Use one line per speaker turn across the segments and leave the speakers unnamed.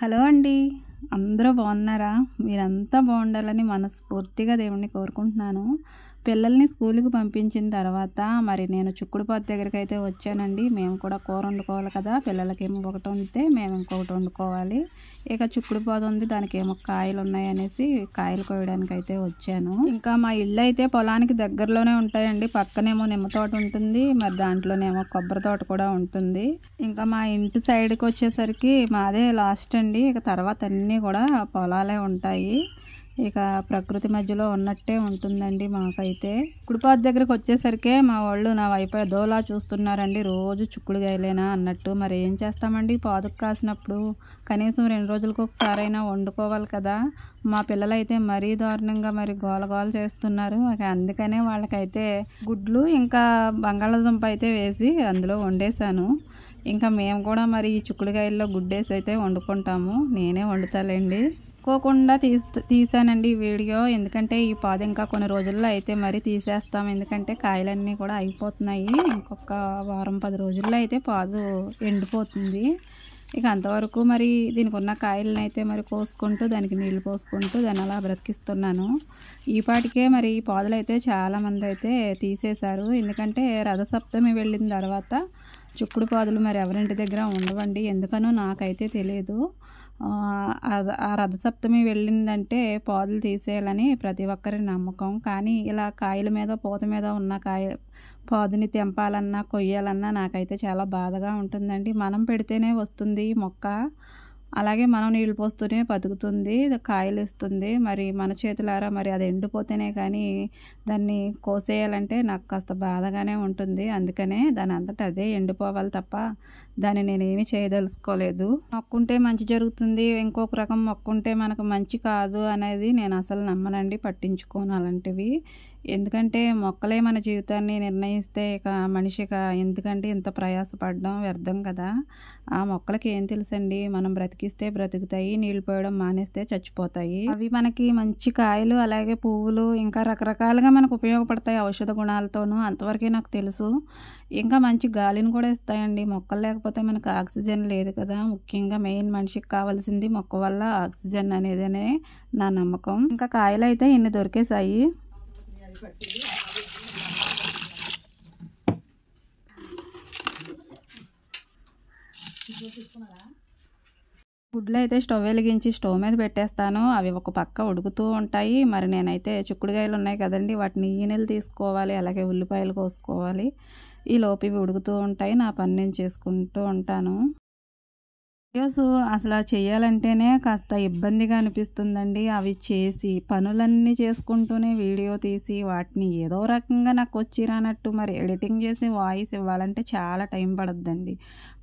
Hello అండి. అందరూ బాగున్నారా? మీరంతా బాగుండాలని మనస్ఫూర్తిగా దేవుడిని కోరుకుంటున్నాను. పిల్లల్ని స్కూలుకి పంపించిన తర్వాత మరి నేను చిక్కుడుపాదు దగ్గరికైతే వచ్చానండి. మేము కూడా కూర వండుకోవాలి కదా! పిల్లలకేమో ఒకటి వండితే మేము ఇంకొకటి వండుకోవాలి. ఇక చిక్కుడుపాదు ఉంది, దానికేమో కాయలు ఉన్నాయనేసి కాయలు కోయడానికైతే వచ్చాను. ఇంకా మా ఇల్లు అయితే పొలానికి దగ్గరలోనే ఉంటాయండి. పక్కనేమో నిమ్మ తోట ఉంటుంది, మరి దాంట్లోనేమో కొబ్బరి తోట కూడా ఉంటుంది. ఇంకా మా ఇంటి సైడ్కి వచ్చేసరికి మాదే లాస్ట్ అండి. ఇక తర్వాత అన్నీ కూడా పొలాలే ఉంటాయి. ఇక ప్రకృతి మధ్యలో ఉన్నట్టే ఉంటుందండి మాకైతే. చిక్కుడుపాదు దగ్గరికి వచ్చేసరికి మా వాళ్ళు నా వైపు ఏదోలా చూస్తున్నారండి. రోజు చిక్కుడుకాయలేనా అన్నట్టు. మరి ఏం చేస్తామండి, పాదుకు కాసినప్పుడు కనీసం 2 రోజులకు ఒకసారైనా వండుకోవాలి కదా! మా పిల్లలైతే మరీ దారుణంగా మరి గోల చేస్తున్నారు. అందుకనే వాళ్ళకైతే గుడ్లు ఇంకా బంగాళాదుంప అయితే వేసి అందులో వండేసాను. ఇంకా మేము కూడా మరి ఈ చిక్కుడుకాయల్లో గుడ్డేసి అయితే వండుకుంటాము. నేనే వండుతాలేండి. అనుకోకుండా తీసానండి వీడియో. ఎందుకంటే ఈ పాదు ఇంకా కొన్ని రోజుల్లో అయితే మరి తీసేస్తాం. ఎందుకంటే కాయలన్నీ కూడా అయిపోతున్నాయి. ఇంకొక వారం 10 రోజుల్లో అయితే పాదు ఎండిపోతుంది. ఇక అంతవరకు మరి దీనికి ఉన్న కాయలను అయితే మరి కోసుకుంటూ దానికి నీళ్లు పోసుకుంటూ దాన్ని అలా బ్రతికిస్తున్నాను. ఈపాటికే మరి ఈ పాదులు అయితే చాలామంది అయితే తీసేశారు. ఎందుకంటే రథసప్తమి వెళ్ళిన తర్వాత చిక్కుడు పాదులు మరి ఎవరింటి దగ్గర ఉండవండి. ఎందుకనో నాకైతే తెలియదు. ఆ రథసప్తమి వెళ్ళిందంటే పాదులు తీసేయాలని ప్రతి ఒక్కరి నమ్మకం. కానీ ఇలా కాయల మీద పూత మీద ఉన్న పాదుని తెంపాలన్నా కొయ్యాలన్నా నాకైతే చాలా బాధగా ఉంటుందండి. మనం పెడితేనే వస్తుంది మొక్క, అలాగే మనం నీళ్ళు పోస్తూనే బతుకుతుంది, కాయలు ఇస్తుంది. మరి మన చేతులారా మరి అది ఎండిపోతేనే కానీ దాన్ని కోసేయాలంటే నాకు కాస్త బాధగానే ఉంటుంది. అందుకనే దాని అంతటా అదే ఎండిపోవాలి తప్ప దాన్ని నేనేమి చేయదలుచుకోలేదు. మొక్కుంటే మంచి జరుగుతుంది, ఇంకొక రకం మొక్కుంటే మనకు మంచి కాదు అనేది నేను అసలు నమ్మనండి, పట్టించుకోను అలాంటివి. ఎందుకంటే మొక్కలే మన జీవితాన్ని నిర్ణయిస్తే ఇక మనిషిగా ఎందుకంటే ఇంత ప్రయాసపడడం వ్యర్థం కదా! ఆ మొక్కలకి ఏం తెలుసండి, మనం బ్రతికిస్తే బ్రతుకుతాయి, నీళ్ళు పోయడం మానేస్తే చచ్చిపోతాయి. అవి మనకి మంచి కాయలు అలాగే పువ్వులు ఇంకా రకరకాలుగా మనకు ఉపయోగపడతాయి ఔషధ గుణాలతోనూ. అంతవరకే నాకు తెలుసు. ఇంకా మంచి గాలిని కూడా ఇస్తాయండి. మొక్కలు లేకపోతే మనకు ఆక్సిజన్ లేదు కదా! ముఖ్యంగా మెయిన్ మనిషికి కావాల్సింది మొక్క వల్ల ఆక్సిజన్ అనేదనే నా నమ్మకం. ఇంకా కాయలు అయితే ఇన్ని దొరికేసాయి. గుడ్లు అయితే స్టవ్ వెలిగించి స్టవ్ మీద పెట్టేస్తాను. అవి ఒక పక్క ఉడుకుతూ ఉంటాయి. మరి నేనైతే చిక్కుడుకాయలు ఉన్నాయి కదండి, వాటిని ఈనెలు తీసుకోవాలి, అలాగే ఉల్లిపాయలు కోసుకోవాలి. ఈ లోపు ఇవి ఉడుకుతూ ఉంటాయి. నా పని నేను చేసుకుంటూ ఉంటాను. వీడియోస్ అసలు చేయాలంటేనే కాస్త ఇబ్బందిగా అనిపిస్తుందండి. అవి చేసి పనులన్నీ చేసుకుంటూనే వీడియో తీసి వాటిని ఏదో రకంగా నాకు వచ్చి రానట్టు మరి ఎడిటింగ్ చేసి వాయిస్ ఇవ్వాలంటే చాలా టైం పడుద్దండి.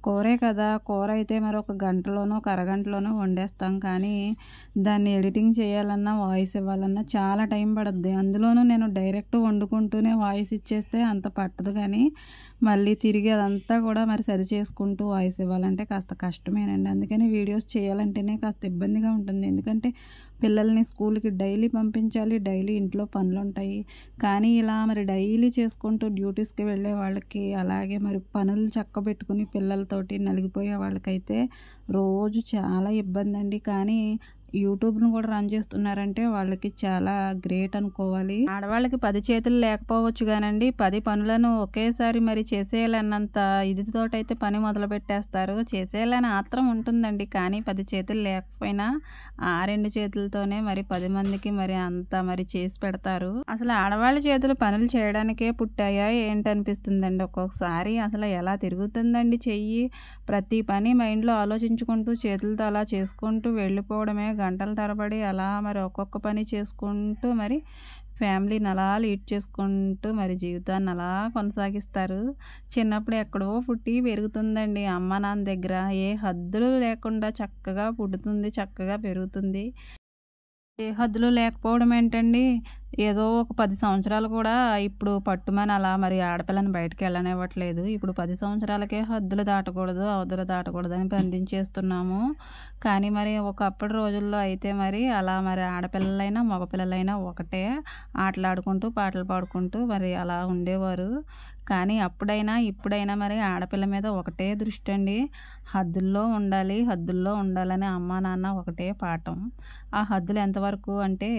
కూరే కదా, కూర అయితే మరి ఒక గంటలోనో ఒక అరగంటలోనో వండేస్తాం. కానీ దాన్ని ఎడిటింగ్ చేయాలన్నా వాయిస్ ఇవ్వాలన్నా చాలా టైం పడుద్ది. అందులోనూ నేను డైరెక్ట్ వండుకుంటూనే వాయిస్ ఇచ్చేస్తే అంత పట్టదు. కానీ మళ్ళీ తిరిగి అదంతా కూడా మరి సరి చేసుకుంటూ వాయిస్ ఇవ్వాలంటే కాస్త కష్టమేనండి. అందుకని వీడియోస్ చేయాలంటేనే కాస్త ఇబ్బందిగా ఉంటుంది. ఎందుకంటే పిల్లల్ని స్కూల్కి డైలీ పంపించాలి, డైలీ ఇంట్లో పనులు ఉంటాయి. కానీ ఇలా మరి డైలీ చేసుకుంటూ డ్యూటీస్కి వెళ్ళే వాళ్ళకి, అలాగే మరి పనులు చక్కబెట్టుకుని పిల్లలతోటి నలిగిపోయే వాళ్ళకైతే రోజు చాలా ఇబ్బంది అండి. కానీ యూట్యూబ్ను కూడా రన్ చేస్తున్నారంటే వాళ్ళకి చాలా గ్రేట్ అనుకోవాలి. ఆడవాళ్ళకి 10 చేతులు లేకపోవచ్చు కానండి, 10 పనులను ఒకేసారి మరి చేసేయాలన్నంత ఇదితోటైతే పని మొదలు పెట్టేస్తారు. చేసేయాలని ఆత్రం ఉంటుందండి. కానీ 10 చేతులు లేకపోయినా ఆ 2 చేతులతోనే మరి 10 మందికి మరి అంత మరి చేసి పెడతారు. అసలు ఆడవాళ్ళ చేతులు పనులు చేయడానికే పుట్టాయా ఏంటనిపిస్తుందండి ఒక్కొక్కసారి. అసలు ఎలా తిరుగుతుందండి చెయ్యి. ప్రతి పని మైండ్లో ఆలోచించుకుంటూ చేతులతో అలా చేసుకుంటూ వెళ్ళిపోవడమే గంటల తరబడి. అలా మరి ఒక్కొక్క పని చేసుకుంటూ మరి ఫ్యామిలీని అలా లీడ్ చేసుకుంటూ మరి జీవితాన్ని అలా కొనసాగిస్తారు. చిన్నప్పుడు ఎక్కడో పుట్టి పెరుగుతుందండి అమ్మ నాన్న దగ్గర. ఏ హద్దులు లేకుండా చక్కగా పుడుతుంది, చక్కగా పెరుగుతుంది. ఏ హద్దులు లేకపోవడం ఏంటండి, ఏదో ఒక 10 సంవత్సరాలు కూడా ఇప్పుడు పట్టుమని అలా మరి ఆడపిల్లని బయటకు వెళ్ళనివ్వట్లేదు. ఇప్పుడు 10 సంవత్సరాలకే హద్దులు దాటకూడదు, అవధులు దాటకూడదు అని బంధించేస్తున్నాము. కానీ మరి ఒకప్పటి రోజుల్లో అయితే మరి అలా మరి ఆడపిల్లలైనా మగపిల్లలైనా ఒకటే, ఆటలాడుకుంటూ పాటలు పాడుకుంటూ మరి అలా ఉండేవారు. కానీ అప్పుడైనా ఇప్పుడైనా మరి ఆడపిల్ల మీద ఒకటే దృష్టి అండి. హద్దుల్లో ఉండాలి, హద్దుల్లో ఉండాలని అమ్మా నాన్న ఒకటే పాఠం. ఆ హద్దులు ఎంతవరకు అంటే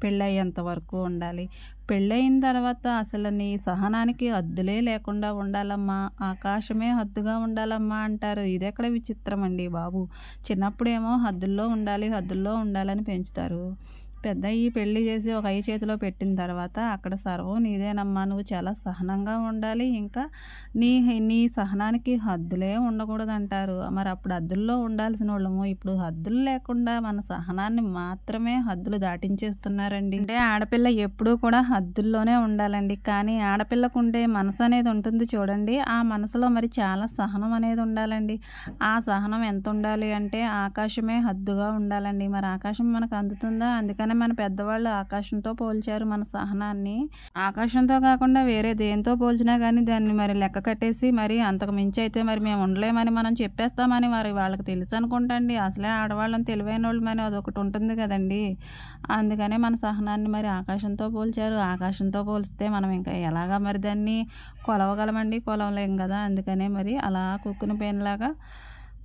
పెళ్ళయ్యేంత వరకు ఉండాలి. పెళ్ళయిన తర్వాత అసలు నీ సహనానికి హద్దులే లేకుండా ఉండాలమ్మా, ఆకాశమే హద్దుగా ఉండాలమ్మా అంటారు. ఇదెక్కడ విచిత్రం అండి బాబు. చిన్నప్పుడేమో హద్దుల్లో ఉండాలి, హద్దుల్లో ఉండాలని పెంచుతారు. పెద్దయ్యి పెళ్లి చేసి ఒక అయ్య చేతిలో పెట్టిన తర్వాత అక్కడ సర్వం నీదేనమ్మా, నువ్వు చాలా సహనంగా ఉండాలి, ఇంకా నీ నీ సహనానికి హద్దులే ఉండకూడదంటారు. మరి అప్పుడు హద్దుల్లో ఉండాల్సిన వాళ్ళము ఇప్పుడు హద్దులు లేకుండా మన సహనాన్ని మాత్రమే హద్దులు దాటించేస్తున్నారండి. అంటే ఆడపిల్ల ఎప్పుడూ కూడా హద్దుల్లోనే ఉండాలండి. కానీ ఆడపిల్లకు ఉండే మనసు అనేది ఉంటుంది చూడండి, ఆ మనసులో మరి చాలా సహనం అనేది ఉండాలండి. ఆ సహనం ఎంత ఉండాలి అంటే ఆకాశమే హద్దుగా ఉండాలండి. మరి ఆకాశం మనకు అందుతుందా? అందుకనే మన పెద్దవాళ్ళు ఆకాశంతో పోల్చారు మన సహనాన్ని. ఆకాశంతో కాకుండా వేరే దేంతో పోల్చినా కానీ దాన్ని మరి లెక్క కట్టేసి మరి అంతకు మించి అయితే మరి మేము ఉండలేమని మనం చెప్పేస్తామని మరి వాళ్ళకి తెలుసు అనుకుంటండి. అసలే ఆడవాళ్ళని తెలివైన వాళ్ళు మరి అదొకటి ఉంటుంది కదండి. అందుకనే మన సహనాన్ని మరి ఆకాశంతో పోల్చారు. ఆకాశంతో పోల్స్తే మనం ఇంకా ఎలాగా మరి దాన్ని కొలవగలమండి? కొలవలేం కదా. అందుకనే మరి అలా కుక్కున పేనులాగా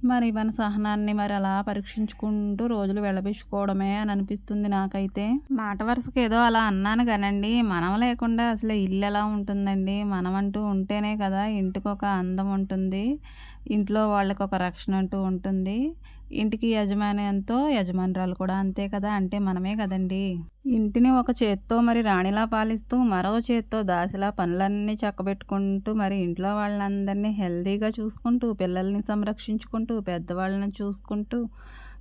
మరి మన సహనాన్ని మరి అలా పరీక్షించుకుంటూ రోజులు వెళ్ళబుచ్చుకోవడమే అని అనిపిస్తుంది నాకైతే. మాట వరుసకి ఏదో అలా అన్నాను కానండి, మనం లేకుండా అసలు ఇల్లు ఎలా ఉంటుందండి. మనం అంటూ ఉంటేనే కదా ఇంటికి ఒక అందం ఉంటుంది, ఇంట్లో వాళ్ళకి ఒక రక్షణ అంటూ ఉంటుంది. ఇంటికి యజమాని ఎంతో యజమానురాలు కూడా అంతే కదా, అంటే మనమే కదండి. ఇంటిని ఒక చేత్తో మరి రాణిలా పాలిస్తూ మరో చేత్తో దాసిలా పనులన్నీ చక్కబెట్టుకుంటూ మరి ఇంట్లో వాళ్ళందరినీ హెల్తీగా చూసుకుంటూ, పిల్లల్ని సంరక్షించుకుంటూ, పెద్దవాళ్ళని చూసుకుంటూ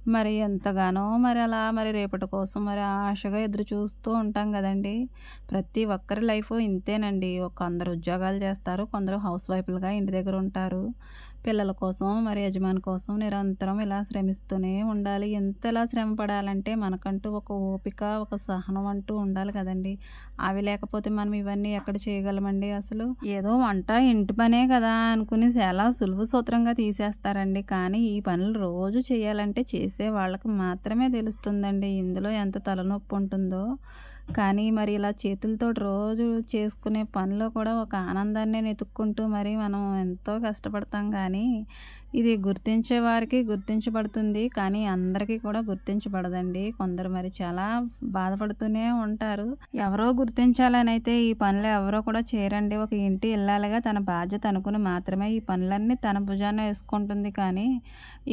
మరి ఎంతగానో మరి అలా మరి రేపటి కోసం మరి ఆశగా ఎదురు చూస్తూ ఉంటాం కదండి. ప్రతి ఒక్కరి లైఫ్ ఇంతేనండి. కొందరు ఉద్యోగాలు చేస్తారు, కొందరు హౌస్ వైఫ్లుగా ఇంటి దగ్గర ఉంటారు. పిల్లల కోసం మరి యజమాని కోసం నిరంతరం ఇలా శ్రమిస్తూనే ఉండాలి. ఎంతలా శ్రమ పడాలంటే మనకంటూ ఒక ఓపిక, ఒక సహనం అంటూ ఉండాలి కదండి. అవి లేకపోతే మనం ఇవన్నీ ఎక్కడ చేయగలమండి అసలు. ఏదో వంట ఇంటి పనే కదా అనుకుని చాలా సులువు సూత్రంగా తీసేస్తారండి. కానీ ఈ పనులు రోజు చేయాలంటే చేసే వాళ్ళకి మాత్రమే తెలుస్తుందండి ఇందులో ఎంత తలనొప్పి ఉంటుందో. కానీ మరి ఇలా చేతులతో రోజు చేసుకునే పనిలో కూడా ఒక ఆనందాన్ని వెతుక్కుంటూ మరి మనం ఎంతో కష్టపడతాం. కానీ ఇది గుర్తించే వారికి గుర్తించబడుతుంది, కానీ అందరికీ కూడా గుర్తించబడదండి. కొందరు మరి చాలా బాధపడుతూనే ఉంటారు. ఎవరో గుర్తించాలని అయితే ఈ పనులు ఎవరో కూడా చేయరండి. ఒక ఇంటి ఇల్లాలుగా తన బాధ్యత అనుకుని మాత్రమే ఈ పనులన్నీ తన భుజాన వేసుకుంటుంది. కానీ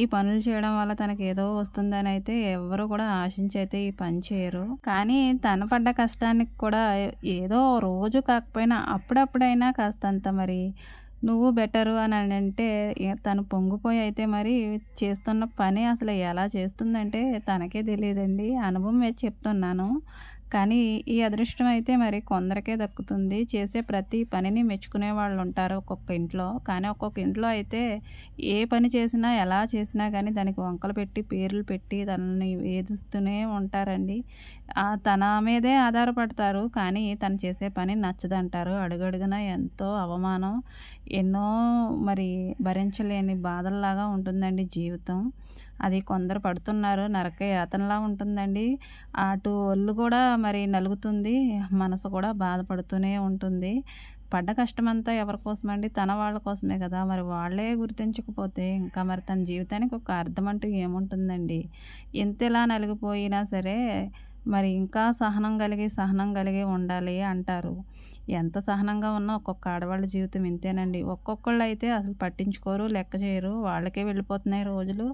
ఈ పనులు చేయడం వల్ల తనకి ఏదో వస్తుందని అయితే ఎవరు కూడా ఆశించి అయితే ఈ పని చేయరు. కానీ తన పడ్డ కష్టానికి కూడా ఏదో రోజు కాకపోయినా అప్పుడప్పుడైనా కాస్తంత మరి నువ్వు బెటరు అని అంటే తను పొంగిపోయి అయితే మరి చేస్తున్న పని అసలు ఎలా చేస్తుందంటే తనకే తెలియదండి. అనుభవం మీద చెప్తున్నాను. కానీ ఈ అదృష్టం అయితే మరి కొందరికే దక్కుతుంది. చేసే ప్రతి పనిని మెచ్చుకునే వాళ్ళు ఉంటారు ఒక్కొక్క ఇంట్లో. కానీ ఒక్కొక్క ఇంట్లో అయితే ఏ పని చేసినా ఎలా చేసినా కానీ దానికి వంకలు పెట్టి పేర్లు పెట్టి తనని వేధిస్తూనే ఉంటారండి. తన మీదే ఆధారపడతారు, కానీ తను చేసే పని నచ్చదంటారు. అడుగడుగునా ఎంతో అవమానం, ఎన్నో మరి భరించలేని బాధల్లాగా ఉంటుందండి జీవితం. అది కొందరు పడుతున్నారు, నరక యాతనలా ఉంటుందండి. అటు ఒళ్ళు కూడా మరి నలుగుతుంది, మనసు కూడా బాధపడుతూనే ఉంటుంది. పడ్డ కష్టమంతా ఎవరి కోసమండి? తన వాళ్ళ కోసమే కదా. మరి వాళ్ళే గుర్తించకపోతే ఇంకా మరి తన జీవితానికి ఒక అర్థం అంటూ ఏముంటుందండి? ఎంతలా నలిగిపోయినా సరే మరి ఇంకా సహనం కలిగి ఉండాలి అంటారు. ఎంత సహనంగా ఉన్నా ఒక్కొక్క ఆడవాళ్ళ జీవితం ఇంతేనండి. ఒక్కొక్కళ్ళు అయితే అసలు పట్టించుకోరు, లెక్క చేయరు. వాళ్ళకే వెళ్ళిపోతున్నాయి రోజులు.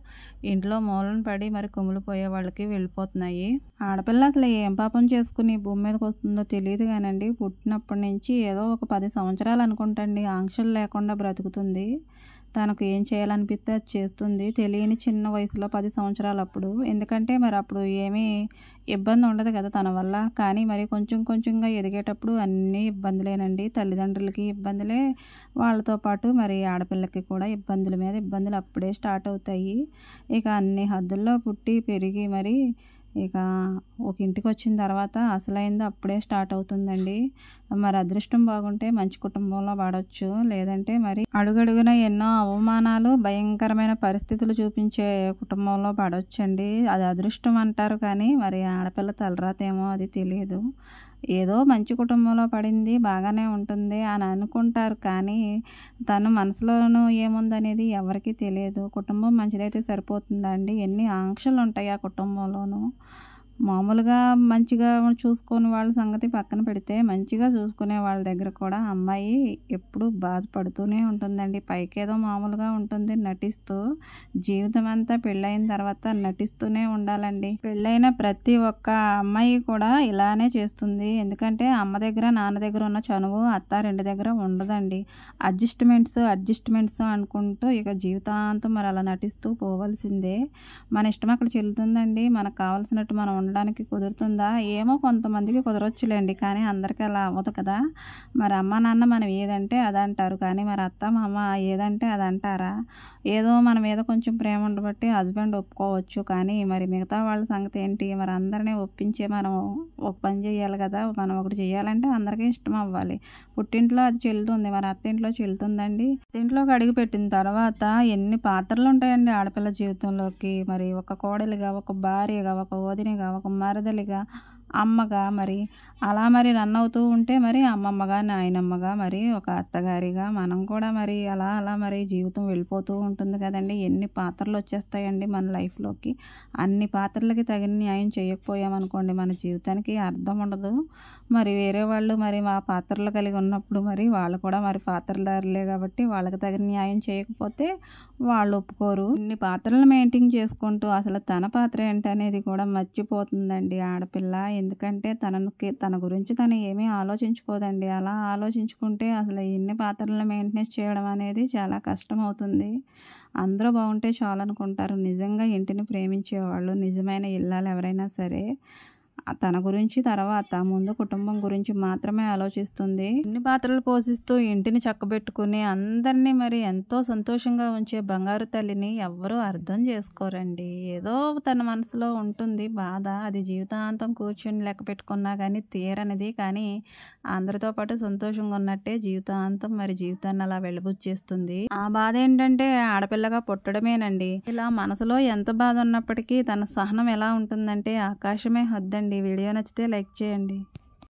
ఇంట్లో మూలన పడి మరి కుమిలిపోయే వాళ్ళకి వెళ్ళిపోతున్నాయి. ఆడపిల్ల అసలు ఏం పాపం చేసుకుని భూమి మీదకి వస్తుందో తెలియదు కానండి. పుట్టినప్పటి నుంచి ఏదో ఒక 10 సంవత్సరాలు అనుకుంటండి ఆంక్షలు లేకుండా బ్రతుకుతుంది. తనకు ఏం చేయాలనిపిస్తే అది చేస్తుంది. తెలియని చిన్న వయసులో 10 సంవత్సరాలు అప్పుడు. ఎందుకంటే మరి అప్పుడు ఏమీ ఇబ్బంది ఉండదు కదా తన వల్ల. కానీ మరి కొంచెంగా ఎదిగేటప్పుడు అన్నీ ఇబ్బందులేనండి. తల్లిదండ్రులకి ఇబ్బందులే, వాళ్ళతో పాటు మరి ఆడపిల్లకి కూడా ఇబ్బందుల మీద ఇబ్బందులు అప్పుడే స్టార్ట్ అవుతాయి. ఇక అన్ని హద్దుల్లో పుట్టి పెరిగి మరి ఇక ఒక ఇంటికి వచ్చిన తర్వాత అసలైంది అప్పుడే స్టార్ట్ అవుతుందండి. మరి అదృష్టం బాగుంటే మంచి కుటుంబంలో పడవచ్చు, లేదంటే మరి అడుగడుగున ఎన్నో అవమానాలు, భయంకరమైన పరిస్థితులు చూపించే కుటుంబంలో పడవచ్చండి. అది అదృష్టం అంటారు, కానీ మరి ఆడపిల్ల తలరాతేమో అది తెలియదు. ఏదో మంచి కుటుంబంలో పడింది, బాగానే ఉంటుంది అని అనుకుంటారు. కానీ తను మనసులోనూ ఏముందనేది ఎవరికీ తెలియదు. కుటుంబం మంచిదైతే సరిపోతుందా అండి? ఎన్ని ఆంక్షలు ఉంటాయి ఆ కుటుంబంలోనూ. మామూలుగా మంచిగా చూసుకునే వాళ్ళ సంగతి పక్కన పెడితే, మంచిగా చూసుకునే వాళ్ళ దగ్గర కూడా అమ్మాయి ఎప్పుడూ బాధపడుతూనే ఉంటుందండి. పైకేదో మామూలుగా ఉంటుంది నటిస్తూ, జీవితం అంతా పెళ్ళైన తర్వాత నటిస్తూనే ఉండాలండి. పెళ్ళైన ప్రతి ఒక్క అమ్మాయి కూడా ఇలానే చేస్తుంది. ఎందుకంటే అమ్మ దగ్గర, నాన్న దగ్గర ఉన్న చనువు అత్తారింటి దగ్గర ఉండదండి. అడ్జస్ట్మెంట్స్ అనుకుంటూ ఇక జీవితాంతం మరి అలా నటిస్తూ పోవలసిందే. మన ఇష్టం అక్కడ చెల్లుతుందండి. మనకు కావాల్సినట్టు మనం ఉండడానికి కుదురుతుందా? ఏమో కొంతమందికి కుదరొచ్చులేండి. కానీ అందరికీ అలా అవ్వదు కదా! మరి అమ్మ, నాన్న మనం ఏదంటే అదంటారు. కానీ మరి అత్త, మామ ఏదంటే అదంటారా? ఏదో మన మీద కొంచెం ప్రేమ ఉండబట్టి హస్బెండ్ ఒప్పుకోవచ్చు. కానీ మరి మిగతా వాళ్ళ సంగతి ఏంటి? మరి అందరిని ఒప్పించే మనం ఒక పని చేయాలి కదా! మనం ఒకటి చేయాలంటే అందరికీ ఇష్టం అవ్వాలి. పుట్టింట్లో అది చెల్లుతుంది. మరి అత్తింట్లో చెల్లుతుందండి? అత్తింట్లోకి అడుగుపెట్టిన తర్వాత ఎన్ని పాత్రలు ఉంటాయండి ఆడపిల్ల జీవితంలోకి. మరి ఒక కోడలిగా, ఒక భార్యగా, ఒక వదినగా, ఒక మరదలిగా, అమ్మగా మరి అలా మరి రన్ అవుతూ ఉంటే మరి అమ్మమ్మగా, నాయనమ్మగా, మరి ఒక అత్తగారిగా మనం కూడా మరి అలా మరి జీవితం వెళ్ళిపోతూ ఉంటుంది కదండి. ఎన్ని పాత్రలు వచ్చేస్తాయండి మన లైఫ్‌లోకి. అన్ని పాత్రలకి తగిన న్యాయం చేయకపోయామనుకోండి మన జీవితానికి అర్థం ఉండదు. మరి వేరే వాళ్ళు మరి మా పాత్రలు కలిగి ఉన్నప్పుడు మరి వాళ్ళు కూడా మరి పాత్రధారులే కాబట్టి వాళ్ళకి తగిన న్యాయం చేయకపోతే వాళ్ళు ఒప్పుకోరు. ఇన్ని పాత్రలను మెయింటైన్ చేసుకుంటూ అసలు తన పాత్ర ఏంటనేది కూడా మర్చిపోతుందండి ఆడపిల్ల. ఎందుకంటే తన గురించి తను ఏమీ ఆలోచించుకోదండి. అలా ఆలోచించుకుంటే అసలు ఇన్ని పాత్రలను మెయింటెనెన్స్ చేయడం అనేది చాలా కష్టమవుతుంది. అందరూ బాగుంటే చాలనుకుంటారు. నిజంగా ఇంటిని ప్రేమించేవాళ్ళు, నిజమైన ఇల్లాలు ఎవరైనా సరే తన గురించి తర్వాత ముందు కుటుంబం గురించి మాత్రమే ఆలోచిస్తుంది. ఇన్ని పాత్రలు పోషిస్తూ ఇంటిని చక్కబెట్టుకుని అందరినీ మరి ఎంతో సంతోషంగా ఉంచే బంగారు తల్లిని ఎవ్వరూ అర్థం చేసుకోరండి. ఏదో తన మనసులో ఉంటుంది బాధ. అది జీవితాంతం కూర్చొని లెక్క పెట్టుకున్నా కానీ తీరనిది. కానీ అందరితో పాటు సంతోషంగా ఉన్నట్టే జీవితాంతం మరి జీవితాన్ని అలా వెళ్ళబుచ్చేస్తుంది. ఆ బాధ ఏంటంటే ఆడపిల్లగా పుట్టడమేనండి. ఇలా మనసులో ఎంత బాధ ఉన్నప్పటికీ తన సహనం ఎలా ఉంటుందంటే ఆకాశమే హద్దండి. వీడియో నచ్చితే లైక్ చేయండి.